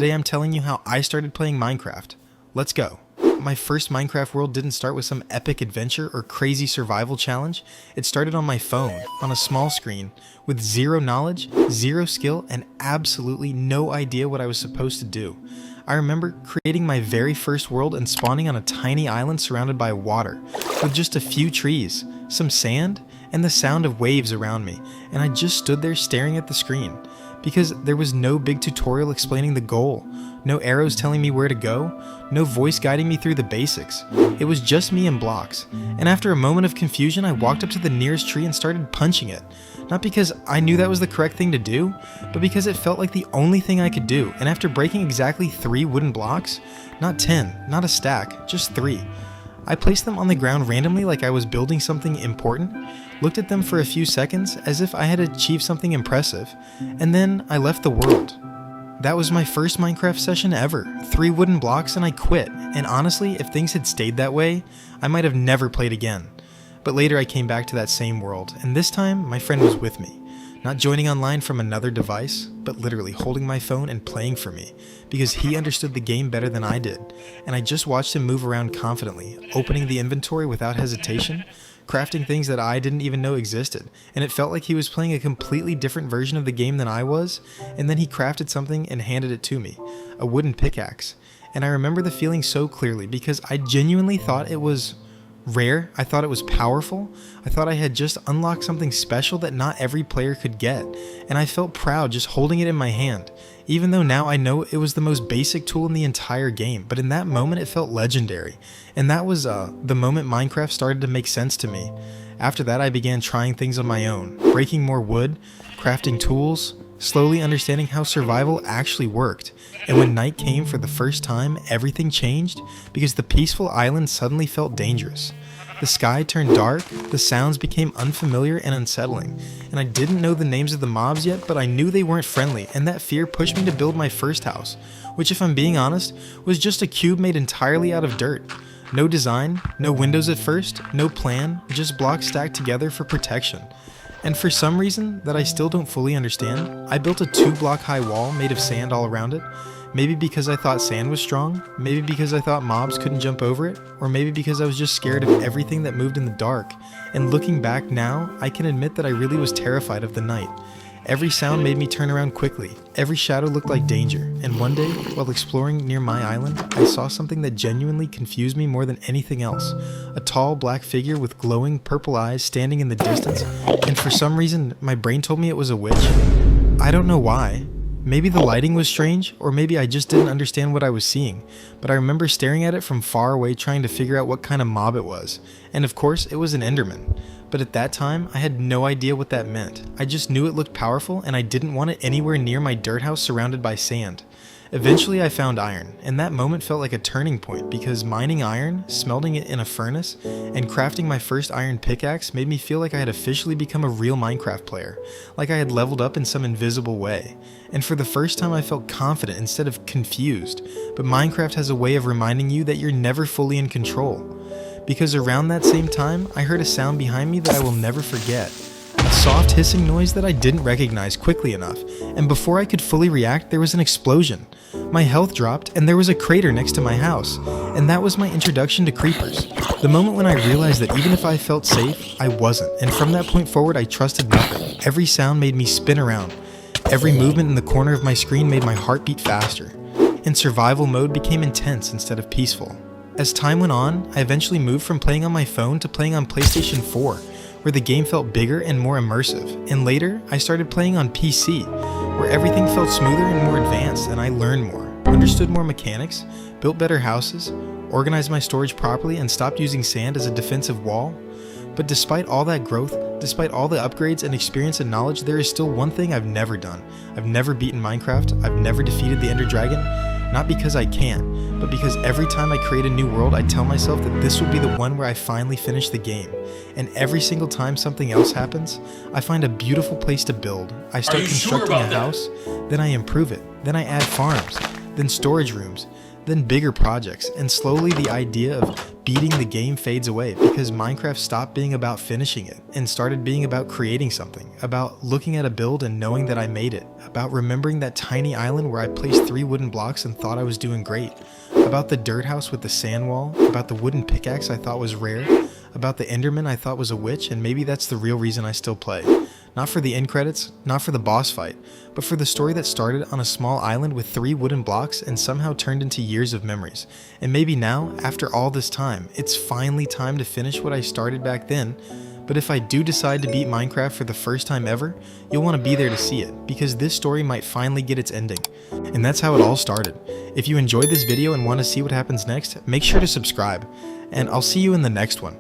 Today I'm telling you how I started playing Minecraft. Let's go. My first Minecraft world didn't start with some epic adventure or crazy survival challenge. It started on my phone, on a small screen, with zero knowledge, zero skill, and absolutely no idea what I was supposed to do. I remember creating my very first world and spawning on a tiny island surrounded by water, with just a few trees, some sand, and the sound of waves around me, and I just stood there staring at the screen. Because there was no big tutorial explaining the goal, no arrows telling me where to go, no voice guiding me through the basics. It was just me and blocks, and after a moment of confusion I walked up to the nearest tree and started punching it. Not because I knew that was the correct thing to do, but because it felt like the only thing I could do, and after breaking exactly 3 wooden blocks, not 10, not a stack, just 3. I placed them on the ground randomly like I was building something important, looked at them for a few seconds as if I had achieved something impressive, and then I left the world. That was my first Minecraft session ever, 3 wooden blocks and I quit, and honestly, if things had stayed that way, I might have never played again. But later I came back to that same world, and this time my friend was with me. Not joining online from another device, but literally holding my phone and playing for me, because he understood the game better than I did, and I just watched him move around confidently, opening the inventory without hesitation, crafting things that I didn't even know existed, and it felt like he was playing a completely different version of the game than I was, and then he crafted something and handed it to me, a wooden pickaxe, and I remember the feeling so clearly because I genuinely thought it was rare. I thought it was powerful. I thought I had just unlocked something special that not every player could get, and I felt proud just holding it in my hand, even though now I know it was the most basic tool in the entire game, but in that moment it felt legendary, and that was the moment Minecraft started to make sense to me. After that I began trying things on my own, breaking more wood, crafting tools, slowly understanding how survival actually worked, and when night came for the first time, everything changed because the peaceful island suddenly felt dangerous. The sky turned dark, the sounds became unfamiliar and unsettling, and I didn't know the names of the mobs yet, but I knew they weren't friendly, and that fear pushed me to build my first house, which if I'm being honest, was just a cube made entirely out of dirt. No design, no windows at first, no plan, just blocks stacked together for protection. And for some reason that I still don't fully understand, I built a 2-block high wall made of sand all around it. Maybe because I thought sand was strong, maybe because I thought mobs couldn't jump over it, or maybe because I was just scared of everything that moved in the dark. And looking back now, I can admit that I really was terrified of the night. Every sound made me turn around quickly, every shadow looked like danger, and one day, while exploring near my island, I saw something that genuinely confused me more than anything else. A tall black figure with glowing purple eyes standing in the distance, and for some reason, my brain told me it was a witch. I don't know why. Maybe the lighting was strange, or maybe I just didn't understand what I was seeing, but I remember staring at it from far away trying to figure out what kind of mob it was, and of course it was an Enderman. But at that time, I had no idea what that meant. I just knew it looked powerful and I didn't want it anywhere near my dirt house surrounded by sand. Eventually I found iron, and that moment felt like a turning point because mining iron, smelting it in a furnace, and crafting my first iron pickaxe made me feel like I had officially become a real Minecraft player, like I had leveled up in some invisible way. And for the first time I felt confident instead of confused, but Minecraft has a way of reminding you that you're never fully in control. Because around that same time, I heard a sound behind me that I will never forget. A soft hissing noise that I didn't recognize quickly enough, and before I could fully react, there was an explosion. My health dropped, and there was a crater next to my house, and that was my introduction to creepers. The moment when I realized that even if I felt safe, I wasn't, and from that point forward I trusted nothing. Every sound made me spin around. Every movement in the corner of my screen made my heart beat faster, and survival mode became intense instead of peaceful. As time went on, I eventually moved from playing on my phone to playing on PlayStation 4, where the game felt bigger and more immersive, and later I started playing on PC, where everything felt smoother and more advanced, and I learned more, understood more mechanics, built better houses, organized my storage properly, and stopped using sand as a defensive wall. But despite all that growth, despite all the upgrades and experience and knowledge, there is still one thing I've never done. I've never beaten Minecraft, I've never defeated the Ender Dragon, not because I can't, but because every time I create a new world, I tell myself that this will be the one where I finally finish the game. And every single time something else happens, I find a beautiful place to build. I start constructing a house, then I improve it, then I add farms, then storage rooms, then bigger projects, and slowly the idea of beating the game fades away because Minecraft stopped being about finishing it and started being about creating something, about looking at a build and knowing that I made it, about remembering that tiny island where I placed 3 wooden blocks and thought I was doing great, about the dirt house with the sand wall, about the wooden pickaxe I thought was rare, about the Enderman I thought was a witch, and maybe that's the real reason I still play. Not for the end credits, not for the boss fight, but for the story that started on a small island with 3 wooden blocks and somehow turned into years of memories. And maybe now, after all this time, it's finally time to finish what I started back then. But if I do decide to beat Minecraft for the first time ever, you'll want to be there to see it, because this story might finally get its ending. And that's how it all started. If you enjoyed this video and want to see what happens next, make sure to subscribe, and I'll see you in the next one.